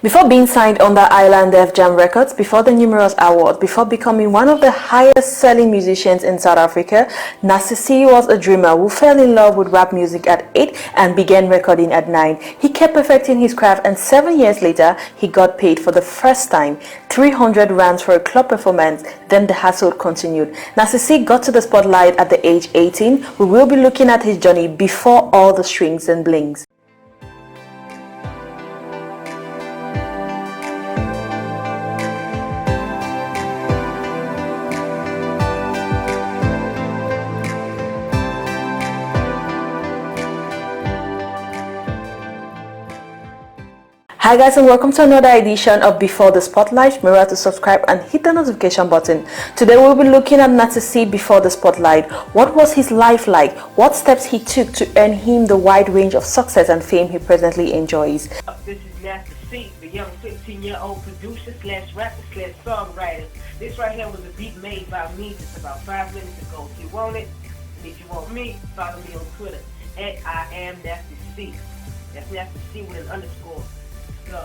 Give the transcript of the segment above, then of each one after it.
Before being signed under Island Def Jam Records, before the numerous awards, before becoming one of the highest selling musicians in South Africa, Nasisi was a dreamer who fell in love with rap music at 8 and began recording at 9. He kept perfecting his craft, and 7 years later, he got paid for the first time 300 rands for a club performance. Then the hustle continued. Nasisi got to the spotlight at the age 18. We will be looking at his journey before all the strings and blings. Hi guys, and welcome to another edition of Before the Spotlight. Remember to subscribe and hit the notification button. Today we'll be looking at Nasisi before the spotlight. What was his life like? What steps he took to earn him the wide range of success and fame he presently enjoys? This is Nasisi, the young 15-year-old producer slash rapper slash songwriter. This right here was a beat made by me just about 5 minutes ago. If you want it, and if you want me, follow me on Twitter at @IamNasisi. That's Nasisi with an underscore.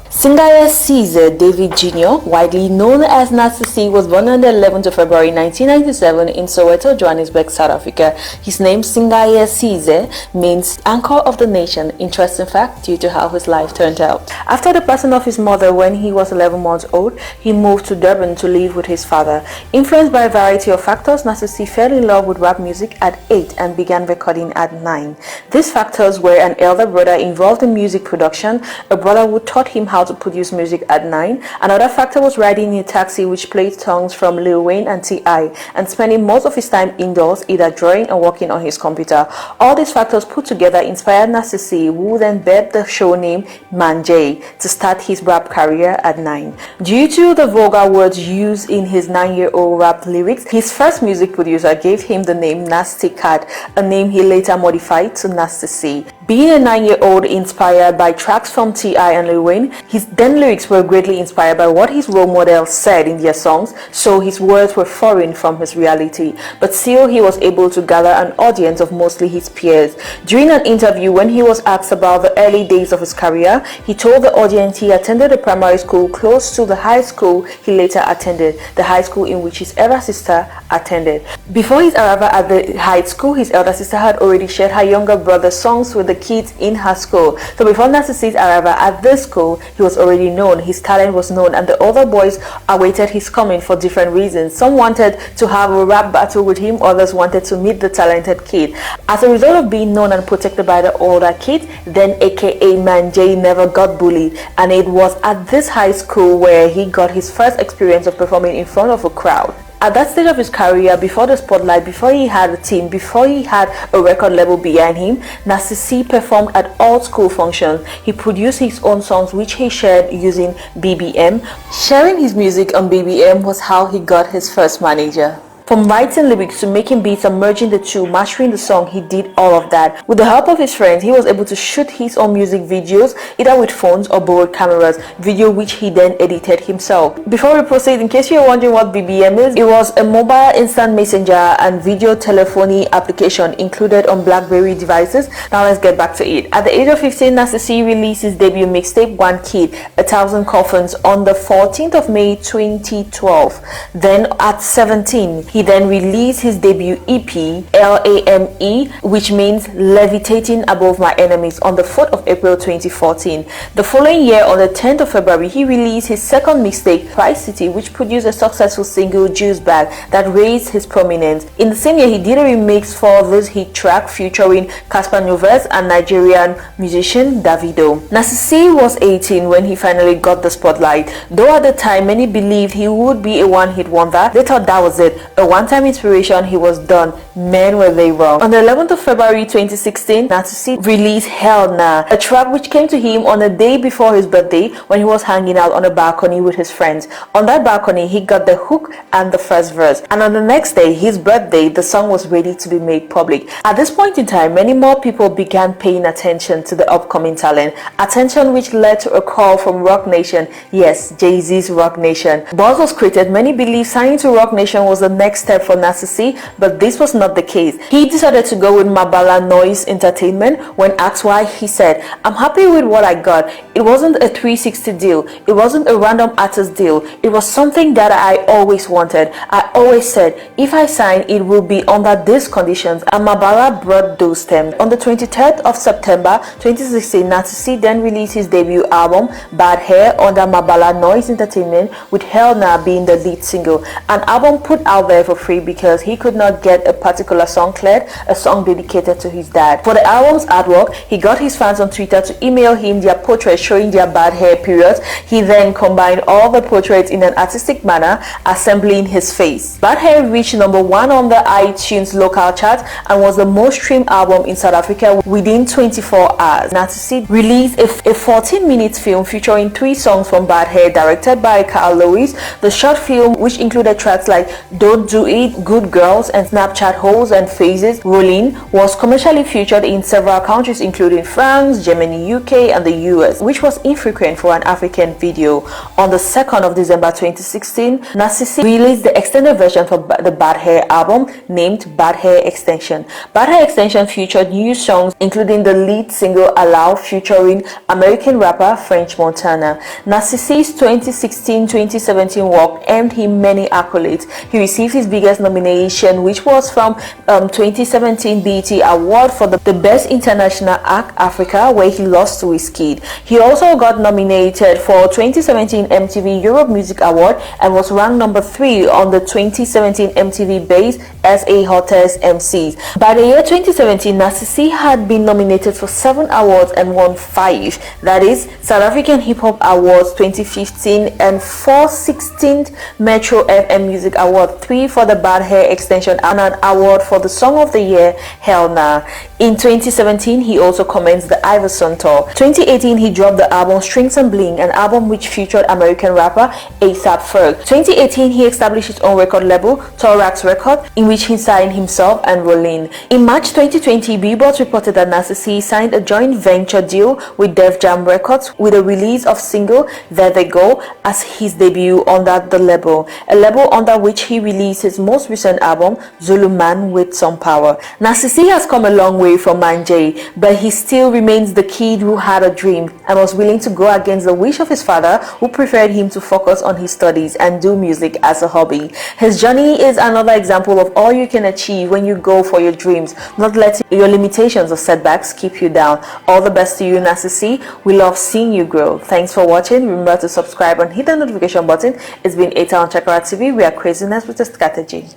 Singer Caesar David Jr., widely known as Nasisi, was born on the 11th of February 1997 in Soweto, Johannesburg, South Africa. His name, Singer Caesar, means anchor of the nation. Interesting fact due to how his life turned out. After the passing of his mother when he was 11 months old, he moved to Durban to live with his father. Influenced by a variety of factors, Nasisi fell in love with rap music at 8 and began recording at 9. These factors were an elder brother involved in music production, a brother who taught him how to produce music at 9. Another factor was riding in a taxi which played songs from Lil Wayne and T.I. and spending most of his time indoors, either drawing or working on his computer. All these factors put together inspired Nasisi, who then bear the show name Manjay, to start his rap career at 9. Due to the vulgar words used in his 9-year-old rap lyrics, his first music producer gave him the name Nasty Cat, a name he later modified to Nasisi. Being a 9-year-old inspired by tracks from T.I. and Lil Wayne, his then lyrics were greatly inspired by what his role models said in their songs, so his words were foreign from his reality. But still, he was able to gather an audience of mostly his peers. During an interview, when he was asked about the early days of his career, he told the audience he attended a primary school close to the high school he later attended, the high school in which his elder sister attended. Before his arrival at the high school, his elder sister had already shared her younger brother's songs with the kids in her school. So before Nasisi's arrival at this school, he was already known, his talent was known, and the other boys awaited his coming for different reasons. Some wanted to have a rap battle with him, others wanted to meet the talented kid. As a result of being known and protected by the older kid, then aka Manjay never got bullied, and it was at this high school where he got his first experience of performing in front of a crowd. At that stage of his career, before the spotlight, before he had a team, before he had a record label behind him, Nasisi performed at all school functions. He produced his own songs which he shared using BBM. Sharing his music on BBM was how he got his first manager. From writing lyrics to making beats and merging the two, mastering the song, he did all of that. With the help of his friends, he was able to shoot his own music videos, either with phones or borrowed cameras, video which he then edited himself. Before we proceed, in case you're wondering what BBM is, it was a mobile instant messenger and video telephony application included on BlackBerry devices. Now let's get back to it. At the age of 15, Nasisi released his debut mixtape, One Kid, 1,000 Coffins, on the 14th of May 2012. Then at 17, he then released his debut EP, LAME, which means Levitating Above My Enemies, on the 4th of April 2014. The following year, on the 10th of February, he released his second mixtape, Price City, which produced a successful single, Juice Bag, that raised his prominence. In the same year, he did a remix for this hit track featuring Casper Nyovest and Nigerian musician Davido. Nasisi was 18 when he finally got the spotlight. Though at the time, many believed he would be a one-hit wonder, they thought that was it. A one-time inspiration, he was done. Men, were they wrong. On the 11th of February 2016, Nasisi released Hell Nah, a track which came to him on the day before his birthday when he was hanging out on a balcony with his friends. On that balcony, he got the hook and the first verse, and on the next day, his birthday, the song was ready to be made public. At this point in time, many more people began paying attention to the upcoming talent, attention which led to a call from Rock Nation, yes, Jay-Z's Rock Nation. Buzz was created. Many believe signing to Rock Nation was the next next step for Narcissi, but this was not the case. He decided to go with Mabala Noise Entertainment. When asked why, he said, "I'm happy with what I got. It wasn't a 360 deal. It wasn't a random artist deal. It was something that I always wanted. I always said, if I sign, it will be under these conditions," and Mabala brought those terms. On the 23rd of September 2016, Narcissi then released his debut album, Bad Hair, under Mabala Noise Entertainment, with Hell Nah being the lead single. An album put out there for free because he could not get a particular song cleared, a song dedicated to his dad. For the album's artwork, he got his fans on Twitter to email him their portraits showing their bad hair periods. He then combined all the portraits in an artistic manner, assembling his face. Bad Hair reached number 1 on the iTunes local chart and was the most streamed album in South Africa within 24 hours. Narcissi released a 14-minute film featuring 3 songs from Bad Hair, directed by Carl Lewis. The short film, which included tracks like Don't Do It, Good Girls, and Snapchat Holes and Phases Rolling, was commercially featured in several countries including France, Germany, UK, and the US, which was infrequent for an African video. On the 2nd of December 2016, Narcissi released the extended version for the Bad Hair album, named Bad Hair Extension. Bad Hair Extension featured new songs including the lead single Allow featuring American rapper French Montana. Narcissi's 2016-2017 work earned him many accolades. He received his biggest nomination, which was from 2017 BET Award for the Best International Act Africa, where he lost to Wizkid. He also got nominated for 2017 MTV Europe Music Award and was ranked number 3 on the 2017 MTV Base as a Hottest MCs. By the year 2017, Narcissi had been nominated for 7 awards and won 5. That is South African Hip Hop Awards 2015 and 4 16th Metro FM Music Award, 3 for the Bad Hair Extension, and an award for the Song of the Year, Hell Nah. In 2017, he also commenced the Iverson Tour. 2018, he dropped the album Strings and Bling, an album which featured American rapper A$AP Ferg. 2018, he established his own record label, Thorax Record, in which he signed himself and Rollin. In March 2020, Billboard reported that Narcissi signed a joint venture deal with Def Jam Records with the release of single There They Go as his debut under the label, a label under which he released his most recent album, Zulu Man with Some Power. Narcissi has come a long way from Manje, but he still remains the kid who had a dream and was willing to go against the wish of his father, who preferred him to focus on his studies and do music as a hobby. His journey is another example of all you can achieve when you go for your dreams, not letting your limitations or setbacks keep you down. All the best to you, Narcissi. We love seeing you grow. Thanks for watching. Remember to subscribe and hit the notification button. It's been Eta on Chakara TV. We are craziness with a strategy.